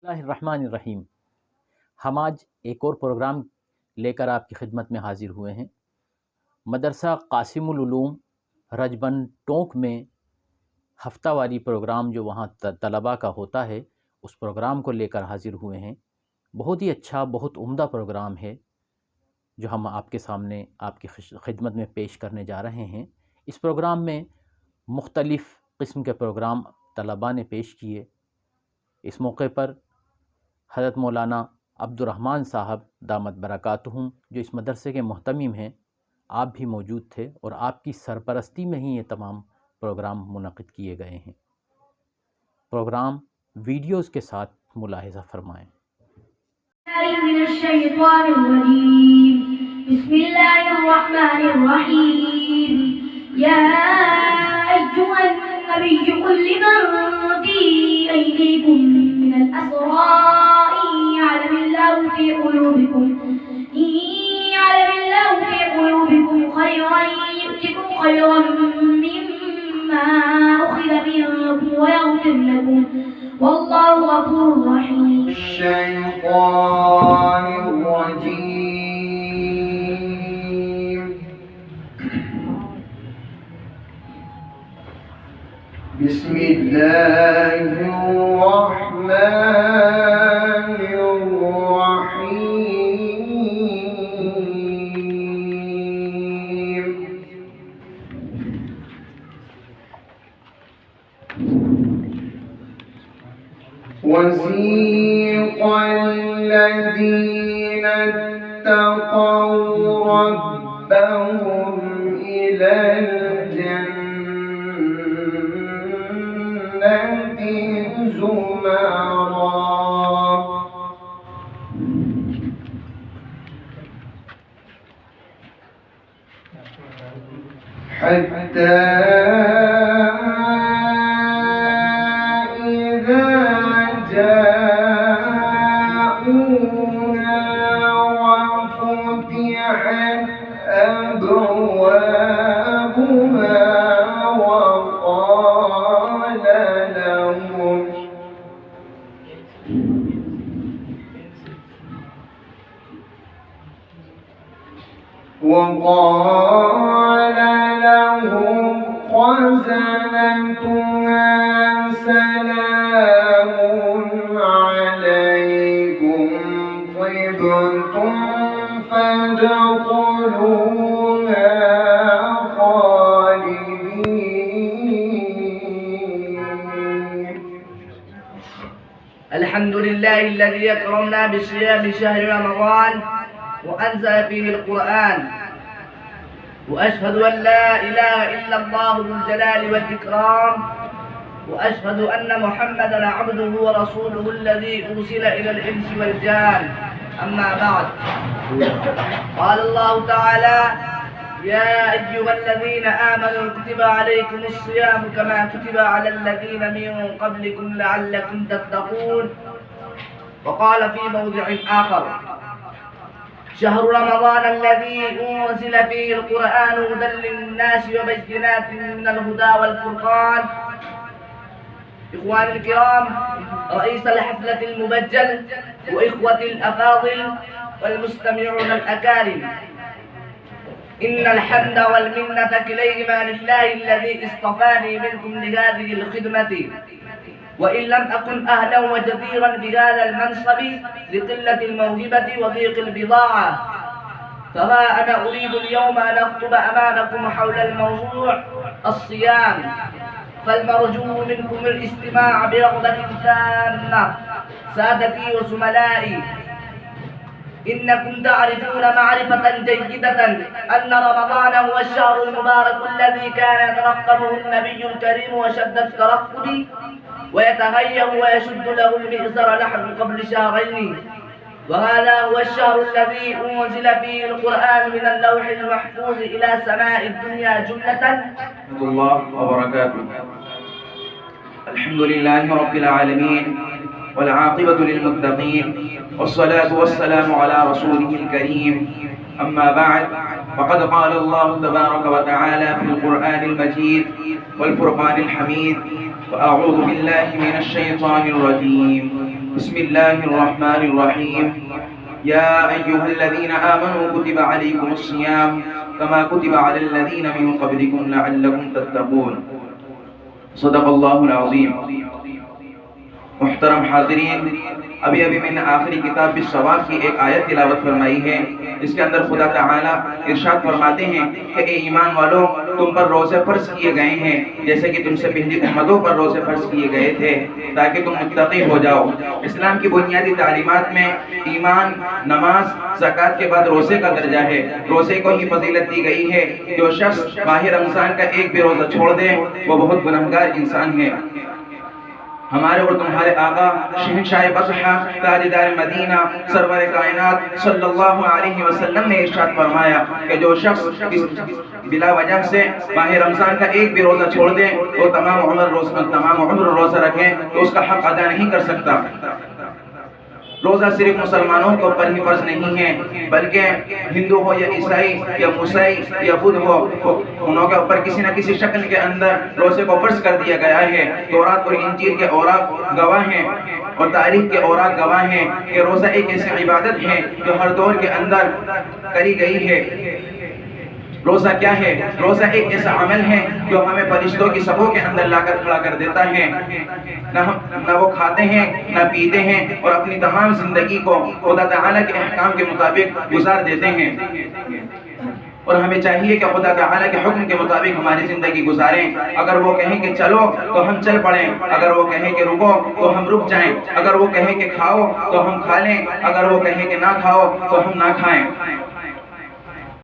बिस्मिल्लाहिर्रहमानिर्रहीम। हम आज एक और प्रोग्राम लेकर आपकी खिदमत में हाज़िर हुए हैं। मदरसा क़ासिमुल उलूम रजबन टोंक में हफ्तावारी प्रोग्राम जो वहाँ तलबा का होता है, उस प्रोग्राम को लेकर हाज़िर हुए हैं। बहुत ही अच्छा, बहुत उम्दा प्रोग्राम है जो हम आपके सामने आपकी खिदमत में पेश करने जा रहे हैं। इस प्रोग्राम में मुख्तलिफ़ किस्म के प्रोग्राम तलबा ने पेश किए। इस मौके पर हज़रत मौलाना अब्दुर्रहमान साहब दामत बरकातुहुम जो इस मदरसे के मुहतमिम हैं, आप भी मौजूद थे और आपकी सरपरस्ती में ही ये तमाम प्रोग्राम मुनक़िद किए गए हैं। प्रोग्राम वीडियोज़ के साथ मुलाहिज़ा फ़रमाएँ। وسيق الذين اتقوا ربهم إلى الجنة زمرا حتى وقال لهم خزنتها سلام عليكم طبتم فادخلوها خالدين. الحمد لله الذي أكرمنا بصيام شهر رمضان وأنزل فيه القرآن، وأشهد أن لا إله إلا الله ذو الجلال والإكرام، وأشهد أن محمدًا عبده ورسوله الذي أرسل إلى الإنس والجان. أما بعد، قال الله تعالى: يا أيها الذين آمنوا كتب عليكم الصيام كما كتب على الذين من قبلكم لعلكم تتقون. وقال في موضع آخر: شهر رمضان الذي أنزل فيه القرآن هدى للناس وبينات من الهدى والفرقان. إخواني الكرام، رئيس الحفلة المبجل وإخوتي الأفاضل والمستمعون الأكارم، إن الحمد والمنة كليهما لله الذي اصطفاني منكم لهذه الخدمة، وإن لم أكن أهلا وجديرا بهذا المنصب لقلة الموهبة وضيق البضاعة، فها أنا أريد اليوم أن أخطب أمامكم حول الموضوع الصيام، فالمرجو منكم الاستماع برغبة تامة. سادتي وزملائي، إنكم تعرفون معرفة جيدة أن رمضان هو الشهر المبارك الذي كان يترقبه النبي الكريم وشد الترقب ويتهيأ ويشد له المئزر نحن قبل شهرين، وهذا هو الشهر الذي أنزل فيه القرآن من اللوح المحفوظ إلى سماء الدنيا جملة. ورحمة الله وبركاته. الحمد لله رب العالمين والعاقبة للمتقين والصلاة والسلام على رسوله الكريم. أما بعد، فقد قال الله تبارك وتعالى في القرآن المجيد والفرقان الحميد: وأعوذ بالله من الشيطان الرجيم. بسم اللہ الرحمن الرحیم یا ایہا الذین آمنوا کتب علیکم الصیام کما کتب علی الذین من قبلکم لعلکم تتقون۔ صدق اللہ العظیم۔ محترم حاضرین، ابھی میں نے آخری کتاب بالثواب کی ایک آیت تلاوت فرمائی ہے، اس کے اندر خدا تعالیٰ ارشاد فرماتے ہیں کہ اے ایمان والو، تم پر روزے فرض کیے گئے ہیں جیسے کہ تم سے پہلی امتوں پر روزے فرض کیے گئے تھے تاکہ تم متقی ہو جاؤ۔ اسلام کی بنیادی تعلیمات میں ایمان، نماز، زکوٰۃ کے بعد روزے کا درجہ ہے۔ روزے کو ہی فضیلت دی گئی ہے۔ جو شخص ماہ رمضان کا ایک بھی روزہ چھوڑ دے وہ بہت گنہگار انسان ہے۔ ہمارے اور تمہارے آقا شہنشاہ بطحہ تاجدار مدینہ سرور کائنات صلی اللہ علیہ وسلم نے ارشاد فرمایا کہ جو شخص بلا وجہ سے ماہ رمضان کا ایک بھی روزہ چھوڑ دے تو تمام عمر روزہ رکھیں تو اس کا حق ادا نہیں کر سکتا۔ روزہ صرف مسلمانوں کے اوپر ہی فرض نہیں ہے بلکہ ہندو ہو یا عیسائی یا موسیٰ یا بدھ ہو، انہوں کے اوپر کسی نہ کسی شکل کے اندر روزے کو فرض کر دیا گیا ہے۔ تورات اور انجیل کے اوراق گواہ ہیں اور تاریخ کے اوراق گواہ ہیں کہ روزہ ایک ایسی عبادت ہے جو ہر دور کے اندر کری گئی ہے۔ روزہ کیا ہے؟ روزہ ایک ایسا عمل ہے جو ہمیں فرشتوں کی صفوں کے اندر لا کر کھڑا کر دیتا ہے۔ نہ وہ کھاتے ہیں نہ پیتے ہیں اور اپنی تمام زندگی کو خدا تعالیٰ کے احکام کے مطابق گزار دیتے ہیں، اور ہمیں چاہیے کہ خدا تعالیٰ کے حکم کے مطابق ہماری زندگی گزاریں۔ اگر وہ کہیں کہ چلو تو ہم چل پڑیں، اگر وہ کہیں کہ رکو تو ہم رک جائیں، اگر وہ کہیں کہ کھاؤ تو ہم کھا لیں، اگر وہ کہیں کہ نہ کھاؤ تو ہم نہ کھائیں۔